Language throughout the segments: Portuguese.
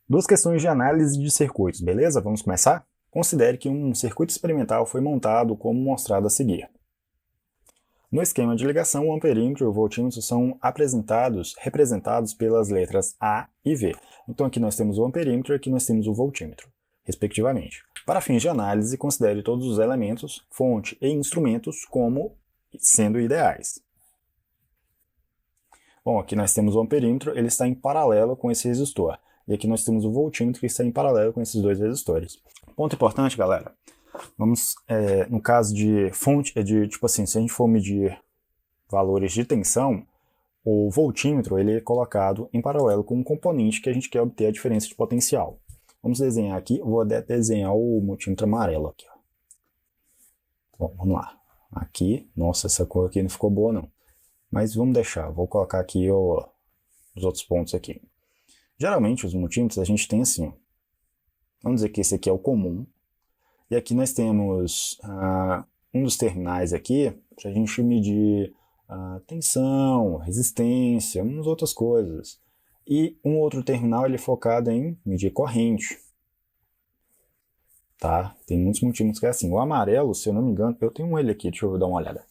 Duas questões de análise de circuitos, beleza? Vamos começar? Considere que um circuito experimental foi montado como mostrado a seguir. No esquema de ligação, o amperímetro e o voltímetro são representados pelas letras A e V. Então aqui nós temos o amperímetro e aqui nós temos o voltímetro, respectivamente. Para fins de análise, considere todos os elementos, fonte e instrumentos como sendo ideais. Bom, aqui nós temos o amperímetro, ele está em paralelo com esse resistor. E aqui nós temos o voltímetro que está em paralelo com esses dois resistores. Ponto importante, galera. Vamos, no caso de fonte, tipo assim, se a gente for medir valores de tensão, o voltímetro ele é colocado em paralelo com um componente que a gente quer obter a diferença de potencial. Vamos desenhar aqui, vou desenhar o multímetro amarelo aqui. Ó. Bom, vamos lá. Aqui, nossa, essa cor aqui não ficou boa não. Mas vamos deixar, vou colocar aqui os outros pontos aqui. Geralmente os multímetros a gente tem assim, ó. Vamos dizer que esse aqui é o comum. E aqui nós temos um dos terminais aqui para a gente medir tensão, resistência, umas outras coisas. E um outro terminal ele é focado em medir corrente. Tá? Tem muitos multímetros que é assim. O amarelo, se eu não me engano, eu tenho ele aqui, deixa eu dar uma olhada.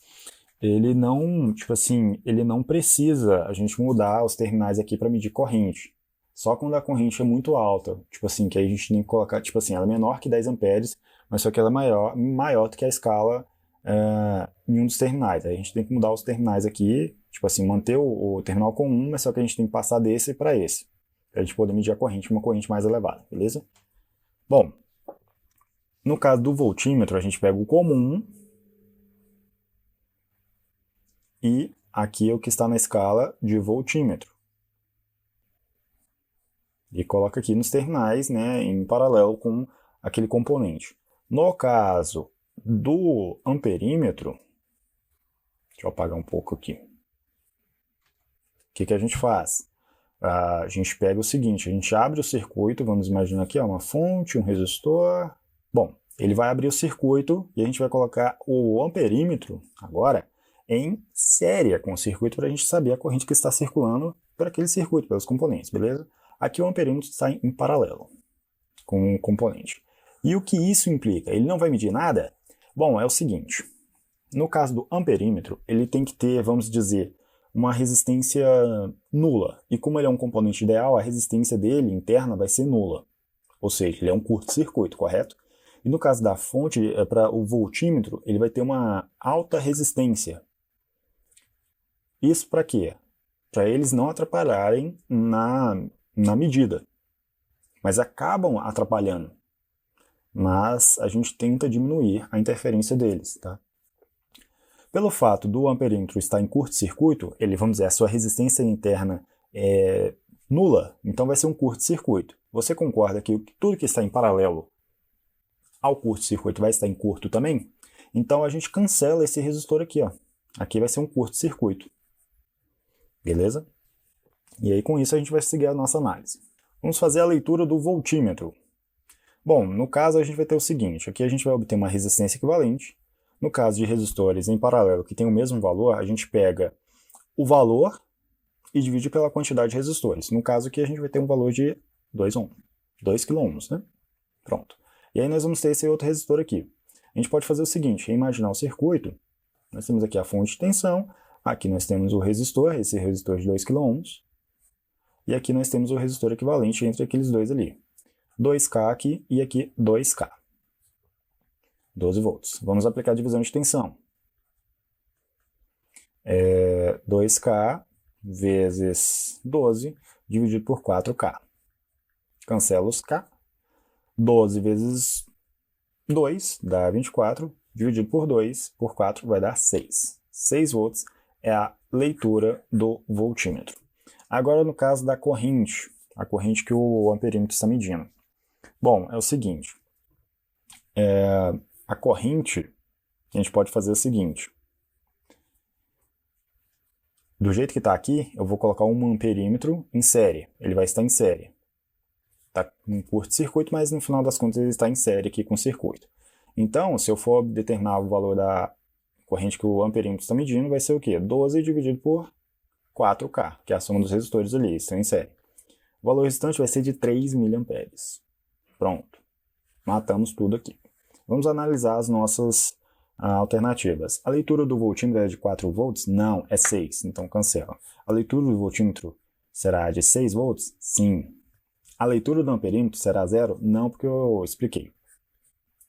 Ele não, tipo assim, ele não precisa a gente mudar os terminais aqui para medir corrente. Só quando a corrente é muito alta, tipo assim, que aí a gente tem que colocar, tipo assim, ela é menor que 10 amperes, mas só que ela é maior do que a escala em um dos terminais. Aí a gente tem que mudar os terminais aqui, tipo assim, manter o terminal comum, mas só que a gente tem que passar desse para esse, para a gente poder medir a corrente, uma corrente mais elevada, beleza? Bom, no caso do voltímetro, a gente pega o comum, e aqui é o que está na escala de voltímetro. E coloca aqui nos terminais, né, em paralelo com aquele componente. No caso do amperímetro, deixa eu apagar um pouco aqui. O que a gente faz? A gente pega o seguinte, a gente abre o circuito, vamos imaginar aqui, ó, uma fonte, um resistor. Bom, ele vai abrir o circuito e a gente vai colocar o amperímetro, agora, em série com o circuito para a gente saber a corrente que está circulando por aquele circuito, pelos componentes, beleza? Aqui o amperímetro está em paralelo com o componente. E o que isso implica? Ele não vai medir nada? Bom, é o seguinte, no caso do amperímetro, ele tem que ter, vamos dizer, uma resistência nula. E como ele é um componente ideal, a resistência dele interna vai ser nula. Ou seja, ele é um curto-circuito, correto? E no caso da fonte, para o voltímetro, ele vai ter uma alta resistência. Isso para quê? Para eles não atrapalharem na medida. Mas acabam atrapalhando. Mas a gente tenta diminuir a interferência deles, tá? Pelo fato do amperímetro estar em curto-circuito, ele, vamos dizer, a sua resistência interna é nula, então vai ser um curto-circuito. Você concorda que tudo que está em paralelo ao curto-circuito vai estar em curto também? Então a gente cancela esse resistor aqui, ó. Aqui vai ser um curto-circuito. Beleza? E aí com isso a gente vai seguir a nossa análise. Vamos fazer a leitura do voltímetro. Bom, no caso a gente vai ter o seguinte, aqui a gente vai obter uma resistência equivalente. No caso de resistores em paralelo que tem o mesmo valor, a gente pega o valor e divide pela quantidade de resistores. No caso aqui a gente vai ter um valor de 2 kΩ, né? Pronto. E aí nós vamos ter esse outro resistor aqui. A gente pode fazer o seguinte, imaginar o circuito. Nós temos aqui a fonte de tensão, aqui nós temos o resistor, esse resistor de 2 kΩ, e aqui nós temos o resistor equivalente entre aqueles dois ali. 2K aqui e aqui 2K. 12 volts. Vamos aplicar a divisão de tensão. 2K vezes 12 dividido por 4K. Cancela os K. 12 vezes 2 dá 24, dividido por 2 por 4 vai dar 6. 6 volts é a leitura do voltímetro. Agora no caso da corrente, a corrente que o amperímetro está medindo. Bom, é o seguinte, a corrente, a gente pode fazer o seguinte, do jeito que está aqui, eu vou colocar um amperímetro em série, ele vai estar em série. Está em curto-circuito, mas no final das contas ele está em série aqui com o circuito. Então, se eu for determinar o valor da corrente que o amperímetro está medindo, vai ser o quê? 12 dividido por 4K, que é a soma dos resistores ali, estão em série. O valor restante vai ser de 3 mA. Pronto. Matamos tudo aqui. Vamos analisar as nossas alternativas. A leitura do voltímetro é de 4 volts? Não, é 6, então cancela. A leitura do voltímetro será de 6 volts? Sim. A leitura do amperímetro será 0? Não, porque eu expliquei.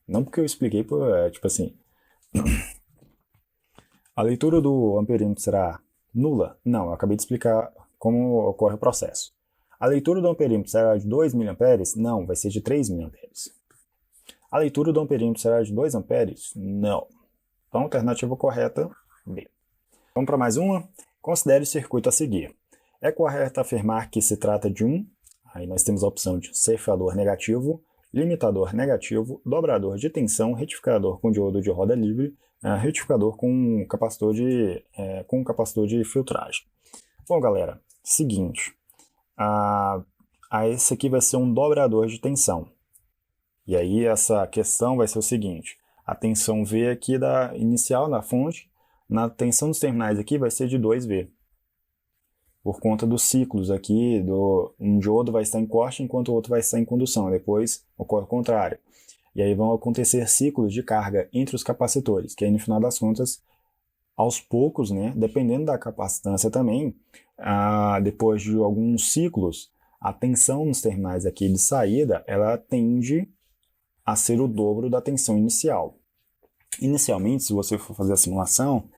Não porque eu expliquei, tipo assim... A leitura do amperímetro será nula? Não, eu acabei de explicar como ocorre o processo. A leitura do amperímetro será de 2 mA? Não, vai ser de 3 mA. A leitura do amperímetro será de 2 amperes? Não. Então, a alternativa correta, B. Vamos para mais uma? Considere o circuito a seguir. É correto afirmar que se trata de aí nós temos a opção de ceifador negativo, limitador negativo, dobrador de tensão, retificador com diodo de roda livre, retificador com capacitor de filtragem. Bom, galera, seguinte, esse aqui vai ser um dobrador de tensão. E aí essa questão vai ser o seguinte, a tensão V aqui da inicial na fonte, na tensão dos terminais aqui vai ser de 2V. Por conta dos ciclos aqui, um diodo vai estar em corte enquanto o outro vai estar em condução, depois ocorre o contrário. E aí vão acontecer ciclos de carga entre os capacitores, que aí no final das contas, aos poucos, né, dependendo da capacitância também, depois de alguns ciclos, a tensão nos terminais aqui de saída, ela tende a ser o dobro da tensão inicial. Inicialmente, se você for fazer a simulação,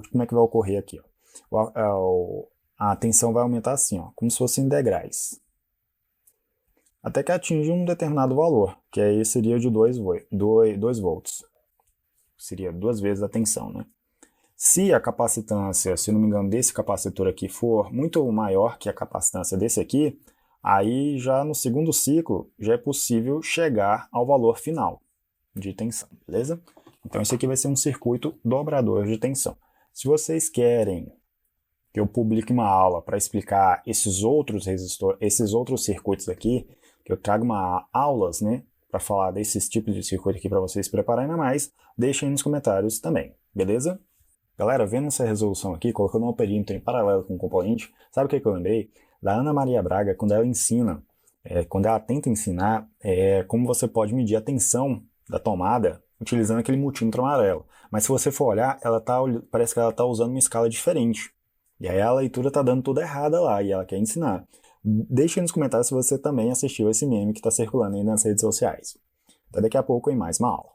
como é que vai ocorrer aqui? A tensão vai aumentar assim, ó, como se fossem degraus. Até que atinge um determinado valor, que aí seria de 2 volts. Seria 2 vezes a tensão, né? Se a capacitância, se não me engano, desse capacitor aqui for muito maior que a capacitância desse aqui, aí já no segundo ciclo já é possível chegar ao valor final de tensão, beleza? Então esse aqui vai ser um circuito dobrador de tensão. Se vocês querem que eu publique uma aula para explicar esses outros circuitos aqui, que eu trago aulas, né, para falar desses tipos de circuito aqui para vocês prepararem ainda mais, deixem aí nos comentários também, beleza? Galera, vendo essa resolução aqui, colocando um amperímetro em paralelo com o componente, sabe o que eu lembrei? Da Ana Maria Braga, quando ela ensina, quando ela tenta ensinar como você pode medir a tensão da tomada utilizando aquele multímetro amarelo. Mas se você for olhar, parece que ela está usando uma escala diferente. E aí a leitura está dando tudo errada lá e ela quer ensinar. Deixe nos comentários se você também assistiu esse meme que está circulando aí nas redes sociais. Até daqui a pouco em mais uma aula.